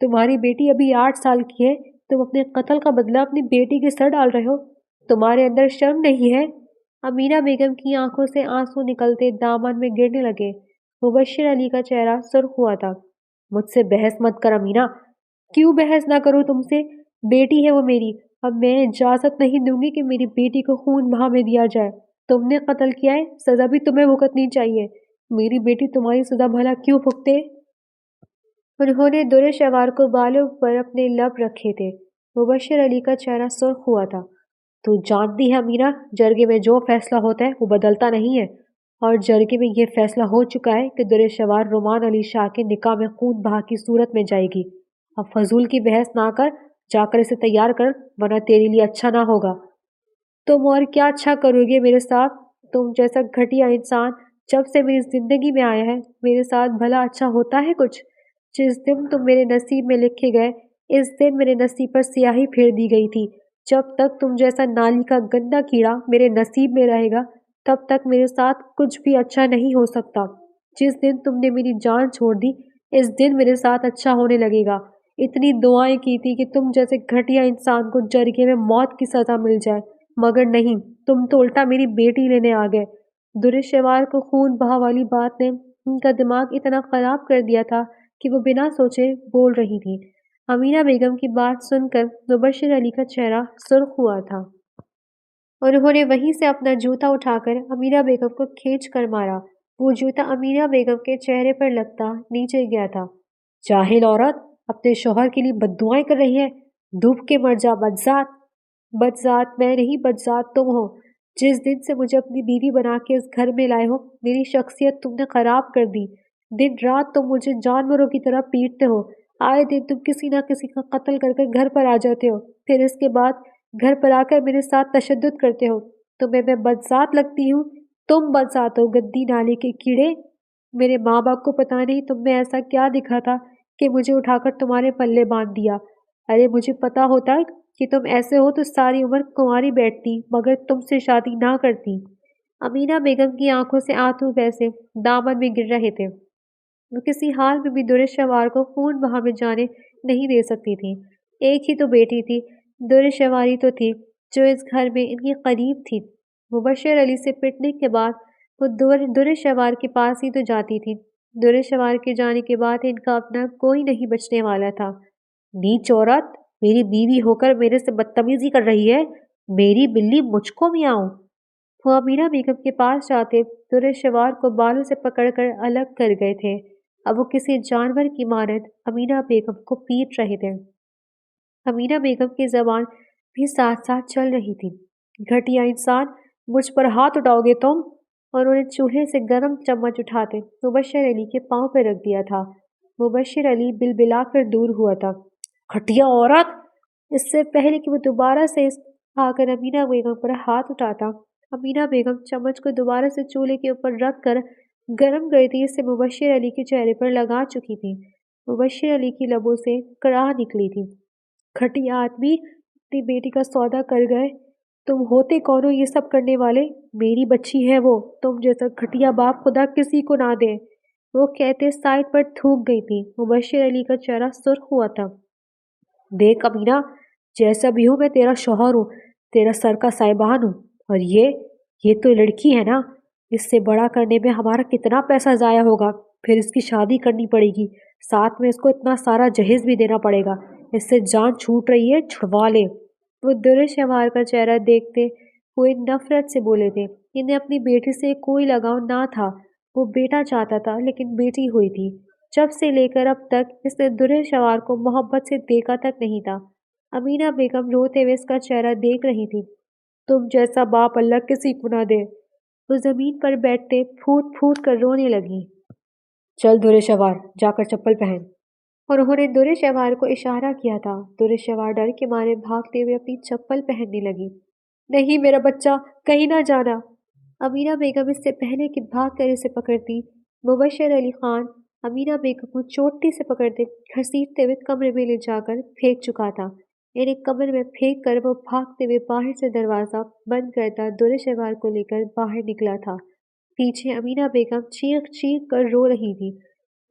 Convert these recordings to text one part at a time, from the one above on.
تمہاری بیٹی ابھی 8 سال کی ہے، تم اپنے قتل کا بدلہ اپنی بیٹی کے سر ڈال رہے ہو، تمہارے اندر شرم نہیں ہے؟ امینہ بیگم کی آنکھوں سے آنسو نکلتے دامن میں گرنے لگے۔ مبشر علی کا چہرہ سرخ ہوا تھا۔ مجھ سے بحث مت کر امینہ۔ کیوں بحث نہ کروں تم سے؟ بیٹی ہے وہ میری، اب میں اجازت نہیں دوں گی کہ میری بیٹی کو خون بہا میں دیا جائے۔ تم نے قتل کیا ہے، سزا بھی تمہیں بھگتنی چاہیے۔ میری بیٹی تمہاری سزا بھلا کیوں بھگتے؟ انہوں نے درِ شوار کو بالوں پر اپنے لب رکھے تھے۔ مبشر علی کا چہرہ سرخ ہوا تھا۔ تو جانتی ہے امینہ، جرگے میں جو فیصلہ ہوتا ہے وہ بدلتا نہیں ہے، اور جرگے میں یہ فیصلہ ہو چکا ہے کہ درِ شوار رومان علی شاہ کے نکاح میں خون بہا کی صورت میں جائے گی۔ اب فضول کی بحث نہ کر، جا کر اسے تیار کر، ورنہ تیرے لیے اچھا نہ ہوگا۔ تم اور کیا اچھا کرو گے میرے ساتھ؟ تم جیسا گھٹیا انسان جب سے میری زندگی میں آیا ہے، میرے ساتھ بھلا اچھا ہوتا ہے کچھ؟ جس دن تم میرے نصیب میں لکھے گئے، اس دن میرے نصیب پر سیاہی پھیر دی گئی تھی۔ جب تک تم جیسا نالی کا گندا کیڑا میرے نصیب میں رہے گا، تب تک میرے ساتھ کچھ بھی اچھا نہیں ہو سکتا۔ جس دن تم نے میری جان چھوڑ دی، اس دن میرے ساتھ اچھا ہونے لگے گا۔ اتنی دعائیں کی تھی کہ تم جیسے گھٹیا انسان کو جرگے میں موت کی سزا مل جائے، مگر نہیں، تم تو الٹا میری بیٹی لینے آ گئے۔ درِ شوار کو خون بہا والی بات نے ان کا دماغ اتنا خراب کر دیا تھا کہ وہ بنا سوچے بول رہی تھی۔ امینہ بیگم کی بات سن کر مبشر علی کا چہرہ سرخ ہوا تھا۔ انہوں نے وہیں سے اپنا جوتا اٹھا کر امینہ بیگم کو کھینچ کر مارا۔ وہ جوتا امینہ بیگم کے چہرے پر لگتا نیچے گیا تھا۔ جاہل عورت، اپنے شوہر کے لیے بددعائیں کر رہی ہے۔ ڈوب کے مر جا بدذات۔ بدذات میں نہیں، بدذات تم ہو۔ جس دن سے مجھے اپنی بیوی بنا کے اس گھر میں لائے ہو، میری شخصیت تم نے خراب کر دی۔ دن رات تم مجھے جانوروں کی طرح پیٹتے ہو۔ آئے دن تم کسی نہ کسی کا قتل کر کر گھر پر آ جاتے ہو، پھر اس کے بعد گھر پر آ کر میرے ساتھ تشدد کرتے ہو۔ تمہیں میں بدذات لگتی ہوں؟ تم بدذات ہو، گندی نالی کے کیڑے۔ میرے ماں باپ کو پتہ نہیں تم میں ایسا کیا دکھا تھا کہ مجھے اٹھا کر تمہارے پلے باندھ دیا۔ ارے مجھے پتا ہوتا کہ تم ایسے ہو تو ساری عمر کنواری بیٹھتی، مگر تم سے شادی نہ کرتی۔ امینہ بیگم کی آنکھوں سے آنسو ویسے دامن میں گر رہے تھے۔ وہ کسی حال میں بھی درِ شوار کو خون بہا میں جانے نہیں دے سکتی تھی۔ ایک ہی تو بیٹی تھی، درِ شواری تو تھی، جو اس گھر میں ان کی قریب تھی۔ مبشر علی سے پٹنے کے بعد وہ درِ شوار کے پاس ہی تو جاتی تھی۔ درِ شوار کے جانے کے بعد ان کا اپنا کوئی نہیں بچنے والا تھا۔ نیچ عورت، میری بیوی ہو کر میرے سے بدتمیزی کر رہی ہے۔ میری بلی مجھ کو میاؤں۔ وہ امینہ بیگم کے پاس جاتے درِ شوار کو بالوں سے پکڑ کر الگ کر گئے تھے۔ اب وہ کسی جانور کی مانند امینہ بیگم کو پیٹ رہے تھے۔ امینہ بیگم کی زبان بھی ساتھ ساتھ چل رہی تھی۔ گھٹیا انسان، مجھ پر ہاتھ اٹھاؤ گے تم؟ اور انہوں نے چولہے سے گرم چمچ اٹھاتے مبشر علی کے پاؤں پہ رکھ دیا تھا۔ مبشر علی بلبلا کر دور ہوا تھا۔ گھٹیا عورت! اس سے پہلے کہ وہ دوبارہ سے آ کر امینہ بیگم پر ہاتھ اٹھاتا، امینہ بیگم چمچ کو دوبارہ سے چولہے کے اوپر رکھ کر گرم گردی سے مبشر علی کے چہرے پر لگا چکی تھی۔ مبشر علی کی لبوں سے کڑاہ نکلی تھی۔ گھٹیا آدمی، اپنی بیٹی کا سودا کر گئے۔ تم ہوتے کون ہو یہ سب کرنے والے؟ میری بچی ہے وہ، تم جیسا گھٹیا باپ خدا کسی کو نہ دے۔ وہ کہتے سائڈ پر تھوک گئی تھی۔ مبشر علی کا چہرہ سرخ ہوا تھا۔ دیکھ امینہ، جیسا بھی ہوں میں تیرا شوہر ہوں، تیرا سر کا سائبان ہوں، اور یہ تو لڑکی ہے نا، اس سے بڑا کرنے میں ہمارا کتنا پیسہ ضائع ہوگا، پھر اس کی شادی کرنی پڑے گی، ساتھ میں اس کو اتنا سارا جہیز بھی دینا پڑے گا، اس سے جان چھوٹ رہی ہے، چھڑوا لے۔ وہ درِ شوار کا چہرہ دیکھتے ہوئے نفرت سے بولے تھے۔ انہیں اپنی بیٹی سے کوئی لگاؤ نہ تھا، وہ بیٹا چاہتا تھا لیکن بیٹی ہوئی تھی۔ جب سے لے کر اب تک اس نے درِ شوار کو محبت سے دیکھا تک نہیں تھا۔ امینہ بیگم روتے ہوئے اس کا چہرہ دیکھ رہی تھی۔ تم جیسا باپ اللہ کسی کو نہ دے۔ وہ زمین پر بیٹھتے پھوٹ پھوٹ کر رونے لگی۔ چل درِ شوار، جا کر چپل پہن۔ اور انہوں نے درِ شوار کو اشارہ کیا تھا۔ درِ شوار ڈر کے مارے بھاگتے ہوئے اپنی چپل پہننے لگی۔ نہیں میرا بچہ، کہیں نہ جانا۔ امینہ بیگم اس سے پہلے کہ بھاگ کر اسے پکڑتی، مبشر علی خان امینہ بیگم کو چوٹی سے پکڑتے گھسیٹتے ہوئے کمرے میں لے جا کر پھینک چکا تھا۔ انہیں کمرے میں پھینک کر وہ بھاگتے ہوئے باہر سے دروازہ بند کرتا درِ شوار کو لے کر باہر نکلا تھا۔ پیچھے امینہ بیگم چیخ چیخ کر رو رہی تھی۔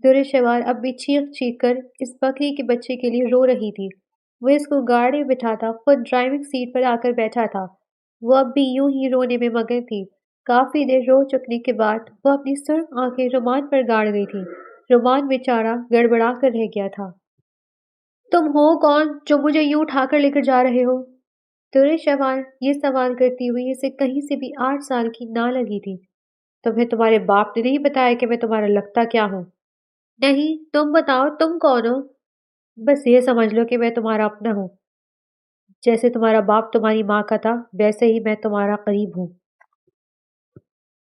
در شوار اب بھی چیخ چیخ کر اس بکری کے بچے کے لیے رو رہی تھی۔ وہ اس کو گاڑی میں بٹھاتا خود ڈرائیونگ سیٹ پر آ کر بیٹھا تھا۔ وہ اب بھی یوں ہی رونے میں مگن تھی۔ کافی دیر رو چکنے کے بعد وہ اپنی سرخ آنکھیں رومان پر گاڑ گئی تھی۔ رومان بیچارہ گڑبڑا کر رہ گیا تھا۔ تم ہو کون جو مجھے یوں اٹھا کر لے کر جا رہے ہو؟ در شوار یہ سوال کرتی ہوئی اسے کہیں سے بھی 8 سال کی نہ لگی تھی۔ تمہیں تمہارے باپ نے نہیں بتایا کہ میں تمہارا لگتا کیا ہوں؟ نہیں، تم بتاؤ تم کون ہو؟ بس یہ سمجھ لو کہ میں تمہارا اپنا ہوں۔ جیسے تمہارا باپ تمہاری ماں کا تھا ویسے ہی میں تمہارا قریب ہوں۔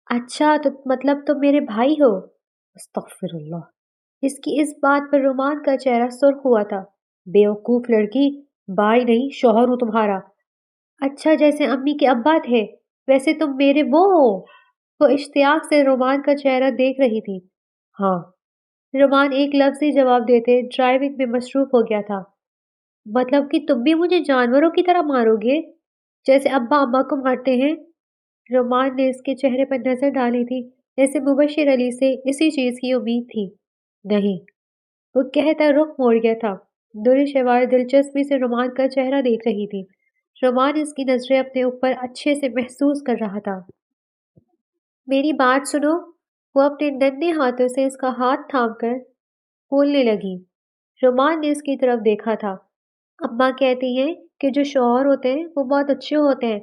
اچھا تو مطلب تم میرے بھائی ہو؟ استغفر اللہ۔ اس کی اس بات پر رومان کا چہرہ سرخ ہوا تھا۔ بیوقوف لڑکی، بھائی نہیں شوہر ہوں تمہارا۔ اچھا جیسے امی کے ابا تھے ویسے تم میرے وہ ہو؟ وہ اشتیاق سے رومان کا چہرہ دیکھ رہی تھی۔ ہاں۔ رومان ایک لفظی جواب دیتے ڈرائیونگ میں مصروف ہو گیا تھا۔ مطلب کہ تم بھی مجھے جانوروں کی طرح مارو گے جیسے ابا اماں کو مارتے ہیں؟ رومان نے اس کے چہرے پر نظر ڈالی تھی جیسے مبشر علی سے اسی چیز کی امید تھی۔ نہیں، وہ کہتا رخ موڑ گیا تھا۔ در شوار دلچسپی سے رومان کا چہرہ دیکھ رہی تھی۔ رومان اس کی نظریں اپنے اوپر اچھے سے محسوس کر رہا تھا۔ میری بات سنو۔ وہ اپنے ننھے ہاتھوں سے اس کا ہاتھ تھام کر بولنے لگی۔ رومان نے اس کی طرف دیکھا تھا۔ اماں کہتی ہیں کہ جو شوہر ہوتے ہیں وہ بہت اچھے ہوتے ہیں۔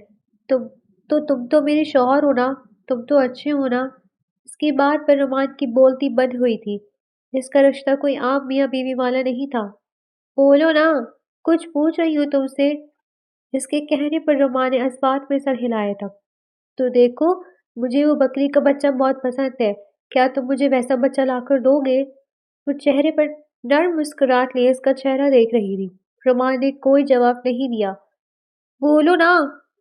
تم تو میرے شوہر ہو نا، تم تو اچھے ہو نا۔ اس کی بات پر رومان کی بولتی بند ہوئی تھی۔ اس کا رشتہ کوئی عام میاں بیوی والا نہیں تھا۔ بولو نا، کچھ پوچھ رہی ہوں تم سے۔ اس کے کہنے پر رومان نے اسبات میں سر ہلایا تھا۔ تو دیکھو، مجھے وہ بکری کا بچہ بہت پسند ہے۔ کیا تم مجھے ویسا بچہ لا کر دو گے؟ وہ چہرے پر نرم مسکراہٹ لیے اس کا چہرہ دیکھ رہی تھی۔ رومان نے کوئی جواب نہیں دیا۔ بولو نا،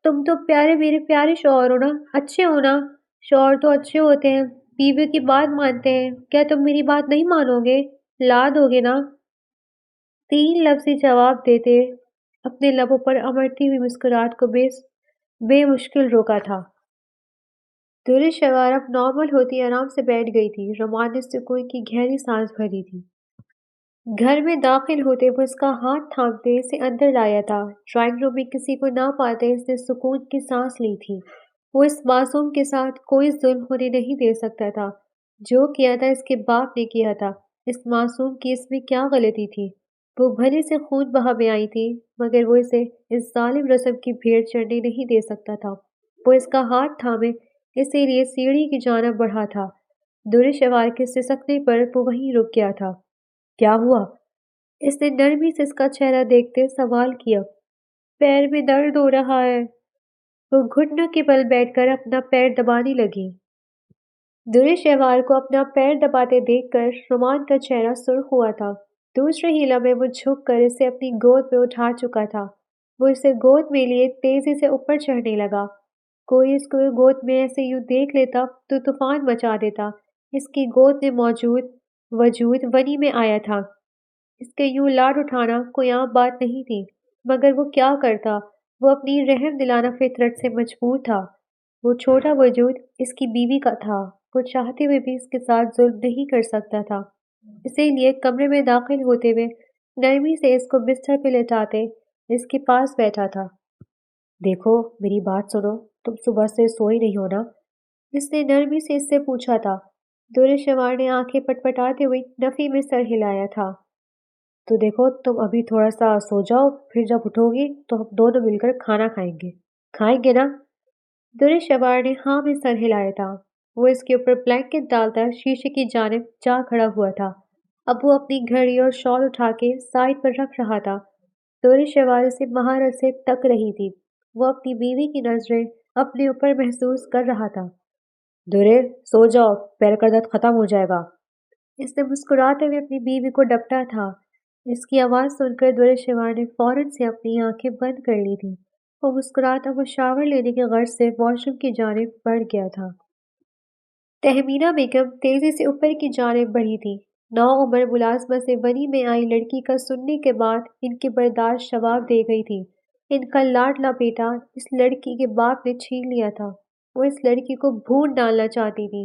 تم تو میرے پیارے شوہر ہو نا، اچھے ہو نا۔ شوہر تو اچھے ہوتے ہیں، بیوی کی بات مانتے ہیں۔ کیا تم میری بات نہیں مانو گے؟ لا دو گے نا؟ 3 لفظی جواب دیتے اپنے لبوں پر امڑتی ہوئی مسکراہٹ کو بے مشکل روکا تھا۔ در شوار اب نارمل ہوتی آرام سے بیٹھ گئی تھی۔ رومان نے سکون کی گہری سانس بھری تھی۔ گھر میں داخل ہوتے وہ اس کا ہاتھ تھامتے اسے اندر لایا تھا۔ ڈرائنگ روم میں کسی کو نہ پاتے اس نے سکون کی سانس لی تھی۔ وہ اس معصوم کے ساتھ کوئی ظلم ہونے نہیں دے سکتا تھا۔ جو کیا تھا اس کے باپ نے کیا تھا۔ اس معصوم کی اس میں کیا غلطی تھی؟ وہ بھلے سے خون بہا میں آئی تھی مگر وہ اسے اس ظالم رسم کی بھیڑ چڑھنے نہیں دے سکتا تھا۔ وہ اس کا ہاتھ تھامے اسی لیے سیڑھی کی جانب بڑھا تھا۔ در شوار کے سسکنے پر وہ وہیں رک گیا تھا۔ کیا ہوا؟ اس نے نرمی سے اس کا چہرہ دیکھتے سوال کیا۔ پیر میں درد ہو رہا ہے۔ وہ گھٹنوں کے بل بیٹھ کر اپنا پیر دبانے لگی۔ در شوار کو اپنا پیر دباتے دیکھ کر رومان کا چہرہ سرخ ہوا تھا۔ دوسرے ہی لمحے وہ جھک کر اسے اپنی گود میں اٹھا چکا تھا۔ وہ اسے گود میں لیے تیزی سے اوپر چڑھنے لگا۔ کوئی اس کو گود میں ایسے یوں دیکھ لیتا تو طوفان مچا دیتا۔ اس کی گود میں موجود وجود ونی میں آیا تھا۔ اس کے یوں لاڈ اٹھانا کوئی عام بات نہیں تھی، مگر وہ کیا کرتا؟ وہ اپنی رحم دلانہ فطرت سے مجبور تھا۔ وہ چھوٹا وجود اس کی بیوی کا تھا۔ وہ چاہتے ہوئے بھی اس کے ساتھ ظلم نہیں کر سکتا تھا۔ اسی لیے کمرے میں داخل ہوتے ہوئے نرمی سے اس کو بستر پہ لٹاتے اس کے پاس بیٹھا تھا۔ دیکھو میری بات سنو، تم صبح سے سوئی نہیں ہو نا؟ اس نے نرمی سے اس سے پوچھا تھا۔ در شوار نے آنکھیں پٹپٹاتے ہوئے نفی میں سر ہلایا تھا۔ تو دیکھو تم ابھی تھوڑا سا سو جاؤ، پھر جب اٹھو گی تو ہم دونوں مل کر کھانا کھائیں گے۔ کھائیں گے نا؟ در شوار نے ہاں میں سر ہلایا تھا۔ وہ اس کے اوپر بلینکٹ ڈالتا شیشے کی جانب جا کھڑا ہوا تھا۔ اب وہ اپنی گھڑی اور شال اٹھا کے سائڈ پر رکھ رہا تھا۔ در شوار اسے مہارت سے تک رہی تھی۔ وہ اپنی بیوی کی نظریں اپنے اوپر محسوس کر رہا تھا۔ درے سو جاؤ، پیر کا درد ختم ہو جائے گا۔ اس نے مسکراتے ہوئے اپنی بیوی کو ڈپٹا تھا۔ اس کی آواز سن کر در شوار نے فوراً سے اپنی آنکھیں بند کر لی تھیں۔ وہ مسکراتا وہ شاور لینے کے غرض سے واش روم کی جانب بڑھ گیا تھا۔ تہمینہ بیگم تیزی سے اوپر کی جانب بڑھی تھی۔ نوعمر ملازمہ سے ونی میں آئی لڑکی کا سننے کے بعد ان کی برداشت جواب دے گئی تھی۔ ان کا لاڈلا بیٹا اس لڑکی کے باپ نے چھین لیا تھا۔ وہ اس لڑکی کو بھون ڈالنا چاہتی تھی۔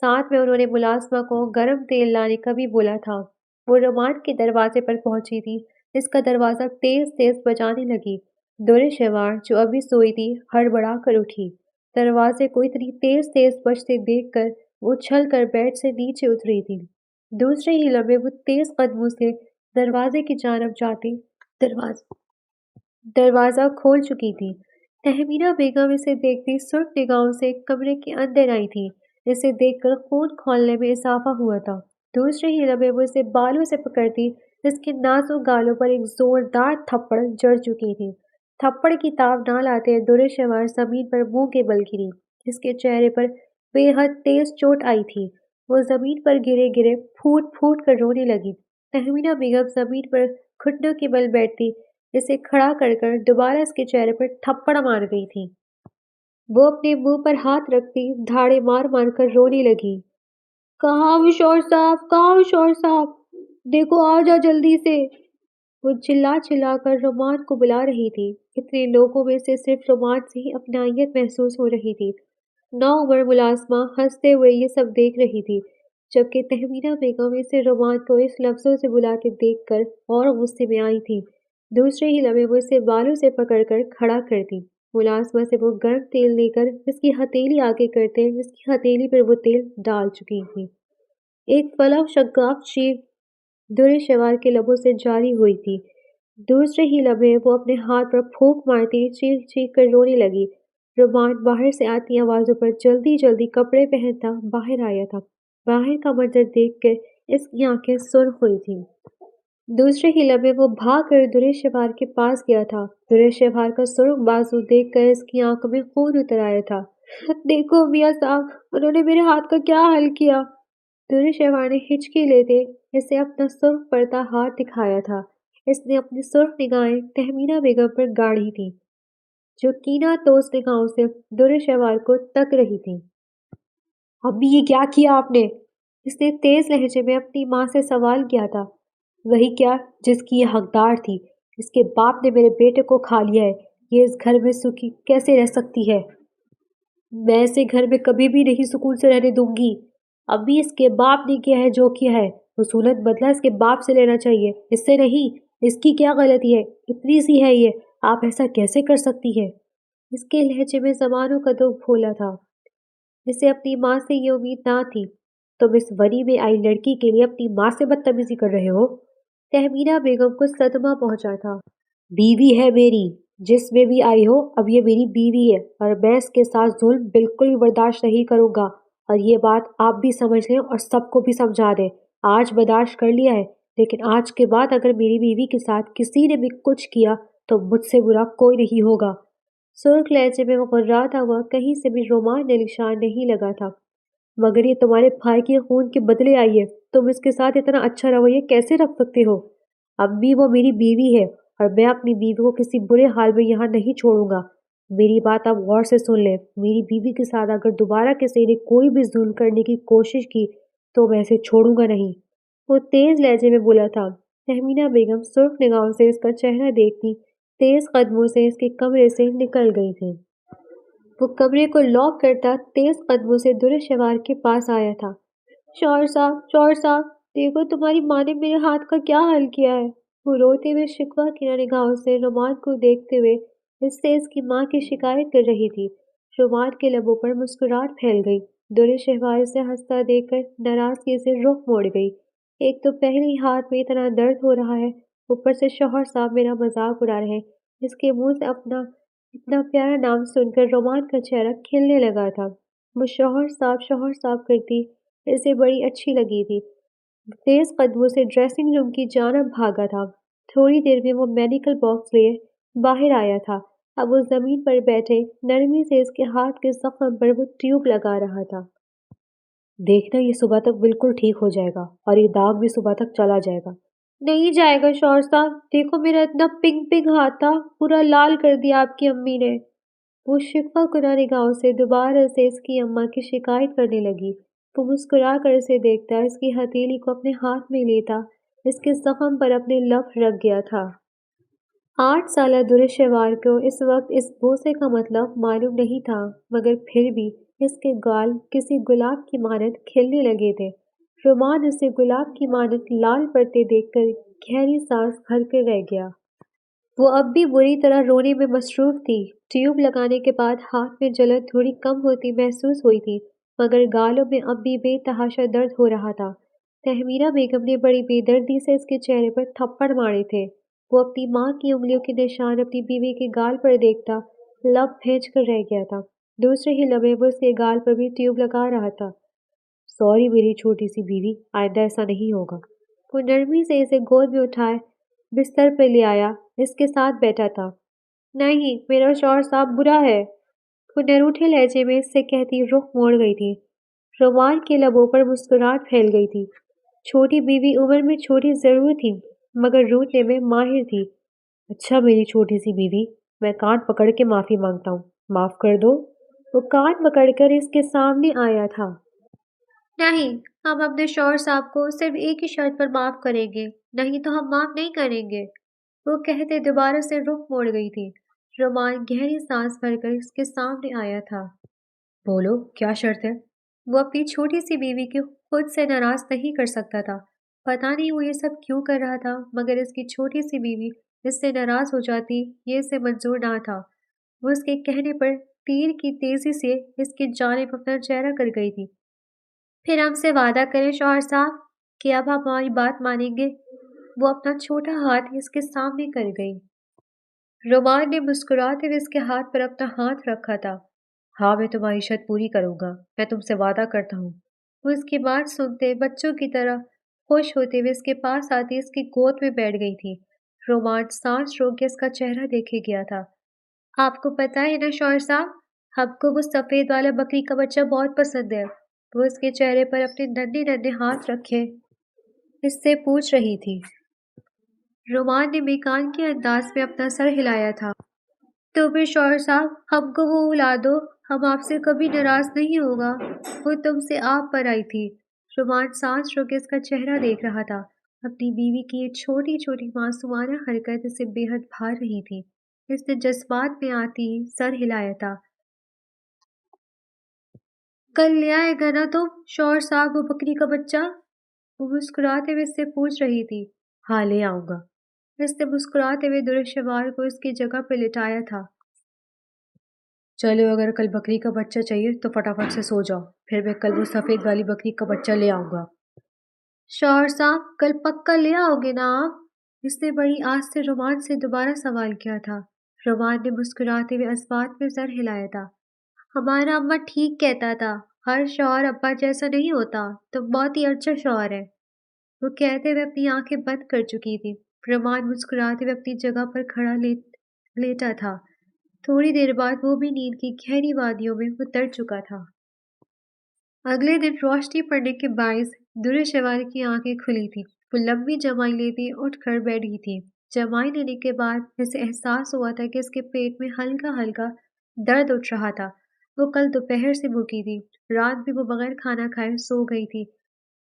ساتھ میں انہوں نے ملازمہ کو گرم تیل لانے کا بھی بولا تھا۔ وہ رومان کے دروازے پر پہنچی تھی، اس کا دروازہ تیز تیز بجانے لگی۔ دور شوار جو ابھی سوئی تھی ہڑبڑا کر اٹھی۔ دروازے کو اتنی تیز تیز بجتے دیکھ کر وہ اچھل کر بیڈ سے نیچے اتری تھی۔ دوسرے ہی لمحے وہ تیز قدموں سے دروازے کی جانب جاتی دروازہ کھول چکی تھی۔ تہمینہ بیگم اسے دیکھتی سرخ نگاہوں سے کمرے کے اندر آئی تھی۔ اسے دیکھ کر خون کھولنے میں اضافہ ہوا تھا۔ دوسرے ہی لمحے وہ اسے بالوں سے پکڑتی، اس کے نازک گالوں پر ایک زوردار تھپڑ جڑ چکی تھی۔ تھپڑ کی تاب نہ لاتے دور شوار زمین پر منہ کے بل گری۔ اس کے چہرے پر بے حد تیز چوٹ آئی تھی۔ وہ زمین پر گرے گرے پھوٹ پھوٹ کر رونے لگی۔ تہمینہ بیگم زمین پر گھٹنوں کے بل بیٹھتی اسے کھڑا کر کر دوبارہ اس کے چہرے پر تھپڑ مار گئی تھی۔ وہ اپنے منہ پر ہاتھ رکھتی دھاڑے مار مار کر رونے لگی۔ کہاں وہ شوہر صاحب، کہاں وہ شوہر صاحب، دیکھو آ جا جلدی سے۔ وہ چلا چلا کر رومان کو بلا رہی تھی۔ اتنے لوگوں میں سے صرف رومان سے ہی اپنائیت محسوس ہو رہی تھی۔ نوعمر ملازمہ ہنستے ہوئے یہ سب دیکھ رہی تھی، جبکہ تہمینہ بیگم اسے رومان کو اس لفظوں سے بلاتے دیکھ کر اور غصے میں آئی تھی۔ دوسرے ہی لمحے وہ اسے بالوں سے پکڑ کر کھڑا کرتی۔ ملازمہ سے وہ گرم تیل لے کر اس کی ہتھیلی آگے کرتے اس کی ہتھیلی پر وہ تیل ڈال چکی تھی۔ ایک فلک شگاف چیخ دور شوار کے لبوں سے جاری ہوئی تھی۔ دوسرے ہی لمحے وہ اپنے ہاتھ پر پھونک مارتی چیخ چیخ کر رونے لگی۔ رومان باہر سے آتی آوازوں پر جلدی جلدی کپڑے پہنتا باہر آیا تھا۔ باہر کا منظر دیکھ کر اس کی آنکھیں سرخ ہوئی تھیں۔ دوسرے ہی لمحے وہ بھاگ کر دور شوار کے پاس گیا تھا۔ دور شوار کا سرخ بازو دیکھ کر اس کی آنکھوں میں خون اتر آیا تھا۔ دیکھو میاں صاحب، انہوں نے میرے ہاتھ کا کیا حل کیا۔ دور شوار نے ہچکی لیتے اسے اپنا سرخ پڑتا ہاتھ دکھایا تھا۔ اس نے اپنی سرخ نگاہیں تہمینہ بیگم پر گاڑی تھی، جو کینہ توز نگاہوں سے دور شوار کو تک رہی تھی۔ امی یہ کیا کیا آپ نے؟ اس نے تیز لہجے میں اپنی ماں سے سوال کیا تھا۔ وہی کیا جس کی یہ حقدار تھی۔ اس کے باپ نے میرے بیٹے کو کھا لیا ہے۔ یہ اس گھر میں سکھی کیسے رہ سکتی ہے؟ میں اسے گھر میں کبھی بھی نہیں سکون سے رہنے دوں گی۔ ابھی اس کے باپ نے کیا ہے جو کیا ہے، اصولت بدلہ اس کے باپ سے لینا چاہیے، اس سے نہیں۔ اس کی کیا غلطی ہے؟ اتنی سی ہے یہ، آپ ایسا کیسے کر سکتی ہے؟ اس کے لہجے میں زبانوں کا دکھ پھولا تھا۔ اسے اپنی ماں سے یہ امید نہ تھی۔ تم اس وری میں آئی لڑکی کے لیے اپنی ماں سے بدتمیزی کر رہے ہو؟ تہمینہ بیگم کو صدمہ پہنچا تھا۔ بیوی ہے میری، جس میں بھی آئی ہو اب یہ میری بیوی ہے، اور میں اس کے ساتھ ظلم بالکل بھی برداشت نہیں کروں گا، اور یہ بات آپ بھی سمجھ لیں اور سب کو بھی سمجھا دیں۔ آج برداشت کر لیا ہے، لیکن آج کے بعد اگر میری بیوی کے ساتھ کسی نے بھی کچھ کیا تو مجھ سے برا کوئی نہیں ہوگا۔ سرخ لہجے میں وہ غراتا ہوا کہیں سے بھی رومان نے نشان نہیں لگا تھا۔ مگر یہ تمہارے بھائی کے خون کے بدلے آئی ہے، تم اس کے ساتھ اتنا اچھا رویہ کیسے رکھ سکتے ہو؟ اب بھی وہ میری بیوی ہے، اور میں اپنی بیوی کو کسی برے حال میں یہاں نہیں چھوڑوں گا۔ میری بات آپ غور سے سن لیں، میری بیوی کے ساتھ اگر دوبارہ کسی نے کوئی بھی ظلم کرنے کی کوشش کی تو میں اسے چھوڑوں گا نہیں۔ وہ تیز لہجے میں بولا تھا۔ تہمینہ بیگم سرخ نگاہوں سے اس کا چہرہ دیکھتی تیز قدموں سے اس کے کمرے سے نکل گئی تھی۔ وہ کمرے کو لاک کرتا تیز قدموں سے دور شوار کے پاس آیا تھا۔ شوہر صاحب، دیکھو تمہاری ماں نے میرے ہاتھ کا کیا حل کیا ہے۔ وہ روتے ہوئے شکوہ کی نگاہوں سے رومان کو دیکھتے ہوئے اس سے اس کی ماں کی شکایت کر رہی تھی۔ رومان کے لبوں پر مسکراہٹ پھیل گئی۔ دور شوار اسے ہنستا دیکھ کر ناراضگی سے رخ موڑ گئی۔ ایک تو پہلے ہی ہاتھ میں اتنا درد ہو رہا ہے، اوپر سے شوہر صاحب میرا مذاق اڑا رہے ہیں۔ اس کے منہ سے اپنا اتنا پیارا نام سن کر رومان کا چہرہ کھلنے لگا تھا۔ وہ شوہر صاحب کرتی اسے بڑی اچھی لگی تھی۔ تیز قدموں سے ڈریسنگ روم کی جانب بھاگا تھا۔ تھوڑی دیر میں وہ میڈیکل باکس لیے باہر آیا تھا۔ اب وہ زمین پر بیٹھے نرمی سے اس کے ہاتھ کے زخم پر وہ ٹیوب لگا رہا تھا۔ دیکھنا یہ صبح تک بالکل ٹھیک ہو جائے گا، اور یہ داغ بھی صبح تک چلا جائے گا۔ نہیں جائے گا شوہر صاحب، دیکھو میرا اتنا پنک پنک ہاتھ تھا، پورا لال کر دیا آپ کی امی نے۔ وہ شکوہ کنہ نگاہوں سے دوبارہ سے اس کی اماں کی شکایت کرنے لگی۔ وہ مسکرا کر اسے دیکھتا، اس کی ہتھیلی کو اپنے ہاتھ میں لیتا، اس کے زخم پر اپنے لب رکھ گیا تھا۔ 8 سالہ دور شوار کو اس وقت اس بوسے کا مطلب معلوم نہیں تھا، مگر پھر بھی اس کے گال کسی گلاب کی مانند کھلنے لگے تھے۔ رومان اسے گلاب کی مانند لال پڑتے دیکھ کر گہری سانس بھر کر رہ گیا۔ وہ اب بھی بری طرح رونے میں مصروف تھی۔ ٹیوب لگانے کے بعد ہاتھ میں جلن تھوڑی کم ہوتی محسوس ہوئی تھی، مگر گالوں میں اب بھی بے تحاشا درد ہو رہا تھا۔ تحمیرہ بیگم نے بڑی بے دردی سے اس کے چہرے پر تھپڑ مارے تھے۔ وہ اپنی ماں کی انگلیوں کے نشان اپنی بیوی کے گال پر دیکھتا لب بھینچ کر رہ گیا تھا۔ دوسرے ہی لمحے وہ اس کے گال پر بھی ٹیوب لگا رہا تھا۔ سوری میری چھوٹی سی بیوی، آئندہ ایسا نہیں ہوگا۔ وہ نرمی سے اسے گود میں اٹھائے بستر پہ لے آیا، اس کے ساتھ بیٹھا تھا۔ نہیں، میرا شوہر صاحب برا ہے، وہ نروٹھے لہجے میں اس سے کہتی رخ موڑ گئی تھی۔ رومان کے لبوں پر مسکراہٹ پھیل گئی تھی۔ چھوٹی بیوی عمر میں چھوٹی ضرور تھی، مگر روٹنے میں ماہر تھی۔ اچھا میری چھوٹی سی بیوی، میں کان پکڑ کے معافی مانگتا ہوں، معاف کر دو۔ وہ کان پکڑ کر اس کے سامنے آیا تھا۔ نہیں، ہم اپنے شوہر صاحب کو صرف ایک ہی شرط پر معاف کریں گے، نہیں تو ہم معاف نہیں کریں گے، وہ کہتے دوبارہ سے رخ موڑ گئی تھی۔ رومان گہری سانس بھر کر اس کے سامنے آیا تھا۔ بولو، کیا شرط ہے؟ وہ اپنی چھوٹی سی بیوی کو خود سے ناراض نہیں کر سکتا تھا۔ پتہ نہیں وہ یہ سب کیوں کر رہا تھا، مگر اس کی چھوٹی سی بیوی اس سے ناراض ہو جاتی یہ اسے منظور نہ تھا۔ وہ اس کے کہنے پر تیر کی تیزی سے اس کی جانب اپنا چہرہ کر گئی تھی۔ پھر ہم سے وعدہ کریں شوہر صاحب کہ اب ہم ہماری بات مانیں گے۔ وہ اپنا چھوٹا ہاتھ اس کے سامنے کر گئی۔ رومان نے مسکراتے ہوئے اس کے ہاتھ پر اپنا ہاتھ رکھا تھا۔ ہاں میں تمہاری شرط پوری کروں گا، میں تم سے وعدہ کرتا ہوں۔ وہ اس کی بات سنتے بچوں کی طرح خوش ہوتے ہوئے اس کے پاس آتی اس کی گود میں بیٹھ گئی تھی۔ رومان سانس روک کے اس کا چہرہ دیکھے گیا تھا۔ آپ کو پتہ ہے نا شوہر صاحب، ہم کو وہ سفید والا بکری کا بچہ بہت پسند ہے۔ وہ اس کے چہرے پر اپنے ننھے ننھے ہاتھ رکھے اس سے پوچھ رہی تھی۔ رومان نے بیکان کے انداز میں اپنا سر ہلایا تھا۔ تو پھر شوہر صاحب ہم کو وہ اولاد دو، ہم آپ سے کبھی ناراض نہیں ہوگا۔ وہ تم سے آپ پر آئی تھی۔ رومان سانس روک کے اس کا چہرہ دیکھ رہا تھا۔ اپنی بیوی کی یہ چھوٹی چھوٹی معصومانہ حرکت اسے بے حد بھا رہی تھی۔ اس نے جذبات میں آتی ہی سر ہلایا تھا۔ کل لے آئے گا نا تم شوہر صاحب وہ بکری کا بچہ؟ وہ مسکراتے ہوئے اس سے پوچھ رہی تھی۔ ہاں لے آؤں گا۔ اس نے مسکراتے ہوئے درشوار کو اس کی جگہ پہ لٹایا تھا۔ چلو اگر کل بکری کا بچہ چاہیے تو فٹافٹ سے سو جاؤ، پھر میں کل وہ سفید والی بکری کا بچہ لے آؤں گا۔ شوہر صاحب کل پکا لے آؤ گے نا آپ؟ اس نے بڑی آس سے رومان سے دوبارہ سوال کیا تھا۔ رومان نے مسکراتے ہوئے اس بات میں سر ہلایا تھا۔ ہمارا اماں ٹھیک کہتا تھا، ہر شوہر ابا جیسا نہیں ہوتا، تم بہت ہی اچھا شوہر ہے۔ وہ کہتے ہوئے اپنی آنکھیں بند کر چکی تھی۔ رومان مسکراتے ہوئے اپنی جگہ پر کھڑا لیٹا تھا۔ تھوڑی دیر بعد وہ بھی نیند کی گہری وادیوں میں اتر چکا تھا۔ اگلے دن روشنی پڑنے کے باعث درشوار کی آنکھیں کھلی تھی۔ وہ لمبی جمائی لیتی اٹھ کر بیٹھی تھی۔ جمائی لینے کے بعد اسے احساس ہوا تھا کہ اس کے پیٹ میں ہلکا ہلکا درد اٹھ رہا تھا۔ وہ کل دوپہر سے بھوکی تھی۔ رات بھی وہ بغیر کھانا کھائے سو گئی تھی۔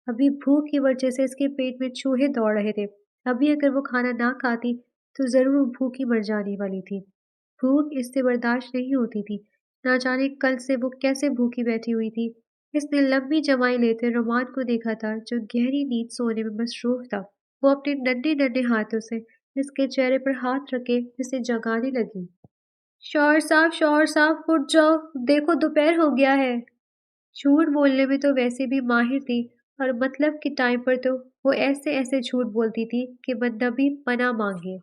ابھی بھوک کی وجہ سے اس کے پیٹ میں چوہے دوڑ رہے تھے۔ ابھی اگر وہ کھانا نہ کھاتی تو ضرور بھوکی مر جانے والی تھی۔ بھوک اس سے برداشت نہیں ہوتی تھی۔ نہ جانے کل سے وہ کیسے بھوکی بیٹھی ہوئی تھی۔ اس نے لمبی جمائی لیتے رومان کو دیکھا تھا جو گہری نیند سونے میں مصروف تھا۔ وہ اپنے ننھے ننھے ہاتھوں سے اس کے چہرے پر ہاتھ رکھے اسے جگانے لگی۔ شوہر صاحب اٹھ جاؤ، دیکھو دوپہر ہو گیا ہے۔ جھوٹ بولنے میں تو ویسے بھی ماہر تھی اور مطلب کے ٹائم پر تو وہ ایسے ایسے جھوٹ بولتی تھی کہ بندہ بھی پناہ مانگے۔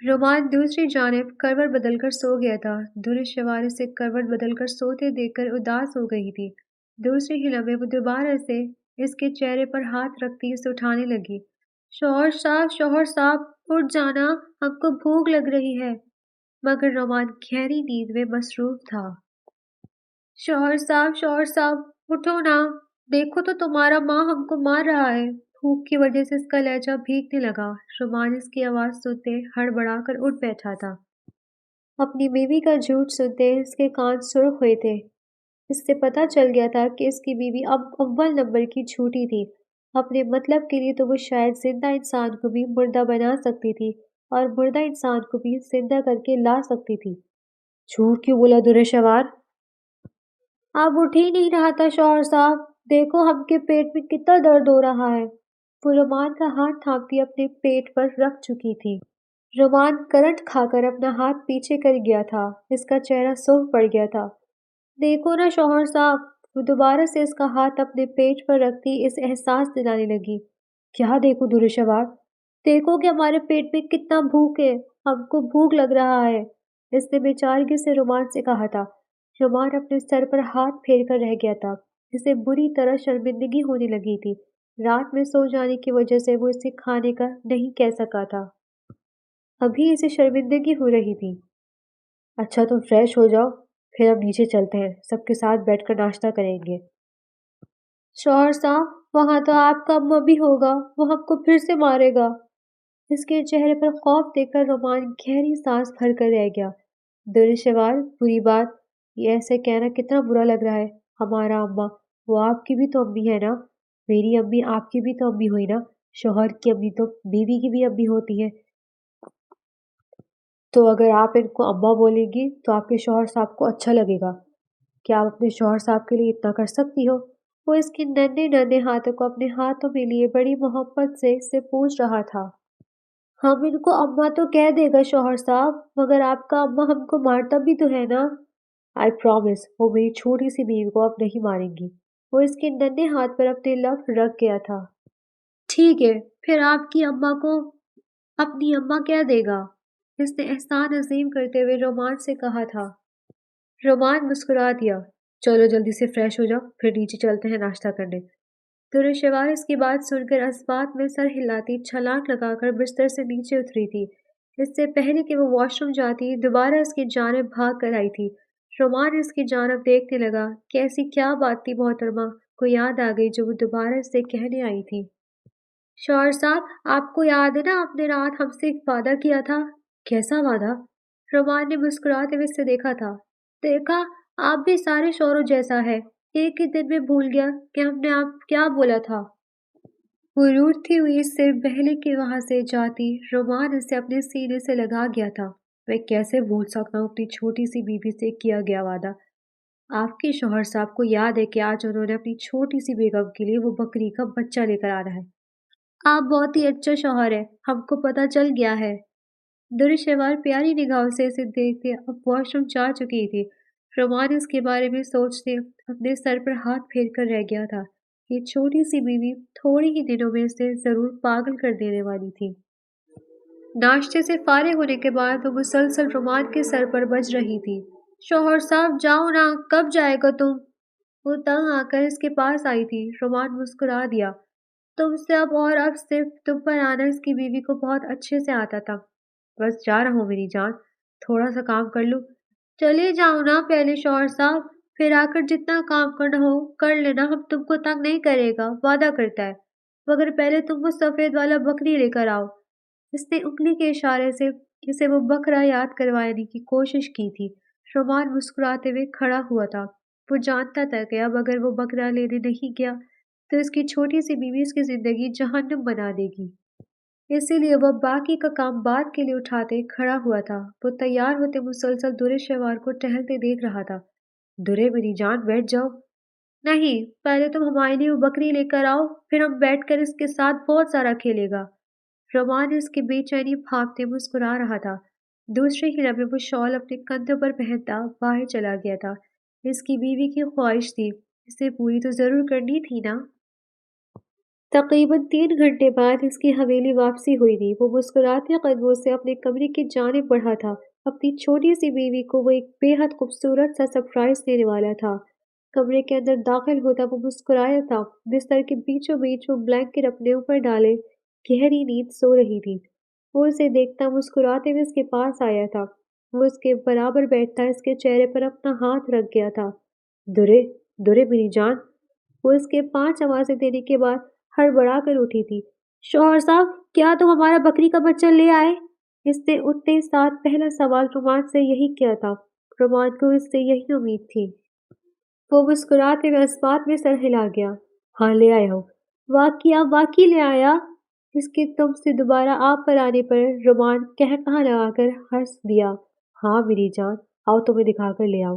رومان دوسری جانب کروٹ بدل کر سو گیا تھا۔ درشوار سے کروٹ بدل کر سوتے دیکھ کر اداس ہو گئی تھی۔ دوسرے ہی لمحے وہ دوبارہ سے اس کے چہرے پر ہاتھ رکھتی اسے اٹھانے لگی۔ شوہر صاحب اٹھ جانا، ہم کو بھوک لگ رہی ہے۔ مگر رومان گہری نیند میں مصروف تھا۔ شوہر صاحب اٹھو نا، دیکھو تو تمہارا ماں ہم کو مار رہا ہے۔ بھوک کی وجہ سے اس کا لہجہ بھیگنے لگا۔ رومان اس کی آواز سنتے ہڑبڑا کر اٹھ بیٹھا تھا۔ اپنی بیوی کا جھوٹ سنتے اس کے کان سرخ ہوئے تھے۔ اس سے پتہ چل گیا تھا کہ اس کی بیوی اب اول نمبر کی جھوٹی تھی۔ اپنے مطلب کے لیے تو وہ شاید زندہ انسان کو بھی مردہ بنا سکتی تھی اور مردہ انسان کو بھی زندہ کر کے لا سکتی تھی۔ جھوٹ کیوں بولا درشوار؟ اب اٹھ ہی نہیں رہا تھا شوہر صاحب، دیکھو ہم کے پیٹ میں کتنا درد ہو رہا ہے۔ وہ رومان کا ہاتھ تھامتی اپنے پیٹ پر رکھ چکی تھی۔ رومان کرنٹ کھا کر اپنا ہاتھ پیچھے کر گیا تھا، اس کا چہرہ سرخ پڑ گیا تھا۔ دیکھو نا شوہر صاحب، وہ دوبارہ سے اس کا ہاتھ اپنے پیٹ پر رکھتی اس احساس دلانے لگی۔ کیا دیکھو درشوار؟ دیکھو کہ ہمارے پیٹ میں کتنا بھوک ہے، ہم کو بھوک لگ رہا ہے، اس نے بیچارگی سے رومان سے کہا تھا۔ رومان اپنے سر پر ہاتھ پھیر کر رہ گیا تھا، اسے بری طرح شرمندگی ہونے لگی تھی۔ رات میں سو جانے کی وجہ سے وہ اسے کھانے کا نہیں کہہ سکا تھا، ابھی اسے شرمندگی ہو رہی تھی۔ اچھا تم فریش ہو جاؤ، پھر ہم نیچے چلتے ہیں، سب کے ساتھ بیٹھ کر ناشتہ کریں گے۔ شوہر صاحب وہاں تو آپ کا اماں بھی ہوگا، وہ ہم کو پھر سے مارے گا۔ اس کے چہرے پر خوف دیکھ کر رومان گہری سانس بھر کر رہ گیا۔ درشوار بری بات، یہ ایسے کہنا کتنا برا لگ رہا ہے۔ ہمارا اماں، وہ آپ کی بھی تو امی ہے نا؟ میری امی آپ کی بھی تو امی ہوئی نا؟ شوہر کی امی تو بیوی کی بھی امی ہوتی ہے۔ تو اگر آپ ان کو اماں بولیں گی تو آپ کے شوہر صاحب کو اچھا لگے گا۔ کیا آپ اپنے شوہر صاحب کے لیے اتنا کر سکتی ہو؟ وہ اس کے ننھے ننھے ہاتھوں کو اپنے ہاتھوں میں لیے بڑی محبت سے اس سے پوچھ رہا تھا۔ ہم ان کو اماں تو کہہ دے گا شوہر صاحب، مگر آپ کا اماں ہم کو مارتا بھی تو ہے نا۔ آئی پرومس وہ میری چھوٹی سی بیوی کو اب نہیں ماریں گی۔ وہ اس کے ننھے ہاتھ پر اپنے لب رکھ گیا تھا۔ ٹھیک ہے، پھر آپ کی اماں کو اپنی اماں کہہ دے گا، اس نے احسان عظیم کرتے ہوئے رومان سے کہا تھا۔ رومان مسکرا دیا۔ چلو جلدی سے فریش ہو جاؤ، پھر نیچے چلتے ہیں ناشتہ کرنے۔ درشوار اس کی بات سن کر اسبات میں سر ہلاتی چھلانگ لگا کر بستر سے نیچے اتری تھی۔ اس سے پہلے کہ وہ واش روم جاتی دوبارہ اس کی جانب بھاگ کر آئی تھی۔ رومان اس کی جانب دیکھنے لگا کہ ایسی کیا بات تھی محترمہ کو یاد آ گئی جو وہ دوبارہ اس سے کہنے آئی تھی۔ شوہر صاحب آپ کو یاد ہے نا آپ نے رات ہم سے ایک وعدہ کیا تھا؟ کیسا وعدہ؟ رومان نے مسکراتے ہوئے اس سے دیکھا تھا۔ دیکھا آپ بھی سارے شوہروں جیسا ہے، ایک ہی دن میں بھول گیا کہ ہم نے آپ کیا بولا تھا۔ وہ روٹتی ہوئی اس سے پہلے کہ وہاں سے جاتی رومان اسے اپنے سینے سے لگا گیا تھا۔ میں کیسے بھول سکتا ہوں اپنی چھوٹی سی بیوی سے کیا گیا وعدہ۔ آپ کے شوہر صاحب کو یاد ہے کہ آج انہوں نے اپنی چھوٹی سی بیگم کے لیے وہ بکری کا بچہ لے کر آنا ہے۔ آپ بہت ہی اچھا شوہر ہے، ہم کو پتہ چل گیا ہے۔ درشوار پیاری نگاہوں سے اسے دیکھتے اب واش روم جا چکی تھی۔ رومان اس کے بارے میں سوچتے اپنے سر پر ہاتھ پھیر کر رہ گیا تھا۔ یہ چھوٹی سی بیوی تھوڑی ہی دنوں میں اسے ضرور پاگل کر دینے والی تھی۔ ناشتے سے فارغ ہونے کے بعد وہ مسلسل رومان کے سر پر بج رہی تھی۔ شوہر صاحب جاؤ نا، کب جائے گا تم؟ وہ تنگ آ کر اس کے پاس آئی تھی۔ رومان مسکرا دیا۔ تم سے اب صرف تم پر آنا اس کی بیوی کو بہت اچھے سے آتا تھا۔ بس جا رہا ہوں میری جان، تھوڑا سا کام کر لوں۔ چلے جاؤ نا پہلے شوہر صاحب، پھر آ کر جتنا کام کرنا ہو کر لینا، ہم تم کو تنگ نہیں کرے گا، وعدہ کرتا ہے، مگر پہلے تم وہ سفید والا بکری لے کر آؤ۔ اس نے انگلی کے اشارے سے اسے وہ بکرا یاد کروانے کی کوشش کی تھی۔ رومان مسکراتے ہوئے کھڑا ہوا تھا۔ وہ جانتا تھا کہ اب اگر وہ بکرا لینے نہیں گیا تو اس کی چھوٹی سی بیوی اس کی زندگی جہنم بنا دے گی۔ اسی لیے وہ باقی کا کام بعد کے لیے اٹھاتے کھڑا ہوا تھا۔ وہ تیار ہوتے مسلسل درشوار کو ٹہلتے دیکھ رہا تھا۔ درے میری جان بیٹھ جاؤ۔ نہیں، پہلے تم ہمارے لیے وہ بکری لے کر آؤ، پھر ہم بیٹھ کر اس کے ساتھ بہت سارا کھیلے گا۔ رومان اس کی بے چینی بھانپتے مسکرا رہا تھا۔ دوسرے ہی لمحے وہ شال اپنے کندھوں پر پہنتا باہر چلا گیا تھا۔ اس کی بیوی کی خواہش تھی، اسے پوری تو ضرور کرنی تھی نا۔ تقریباً 3 گھنٹے بعد اس کی حویلی واپسی ہوئی تھی۔ وہ مسکراتے قدموں سے اپنے کمرے کی جانب بڑھا تھا۔ اپنی چھوٹی سی بیوی کو وہ ایک بے حد خوبصورت سا سرپرائز دینے والا تھا۔ کمرے کے اندر داخل ہوتا وہ مسکرایا تھا۔ بستر کے بیچوں بیچ وہ بلینکٹ اپنے اوپر ڈالے گہری نیند سو رہی تھی۔ وہ اسے دیکھتا مسکراتے ہوئے اس کے پاس آیا تھا۔ وہ اس کے برابر بیٹھتا اس کے چہرے پر اپنا ہاتھ رکھ گیا تھا۔ درے، درے میری جان۔ وہ اس کے 5 آوازیں دینے کے بعد ہڑبڑا کر اٹھی تھی۔ شوہر صاحب کیا تم ہمارا بکری کا بچہ لے آئے؟ اس نے اٹھتے ساتھ پہلا سوال رومان سے یہی کیا تھا۔ رومان کو اس سے یہی امید تھی۔ وہ مسکراتے ہوئے اسبات میں سر ہلا گیا۔ ہاں لے آیا ہوں۔ واقعی لے آیا؟ اس کے تم سے دوبارہ آپ پر آنے پر رومان کہا لگا کر ہنس دیا۔ ہاں میری جان، آؤ تمہیں دکھا کر لے آؤ۔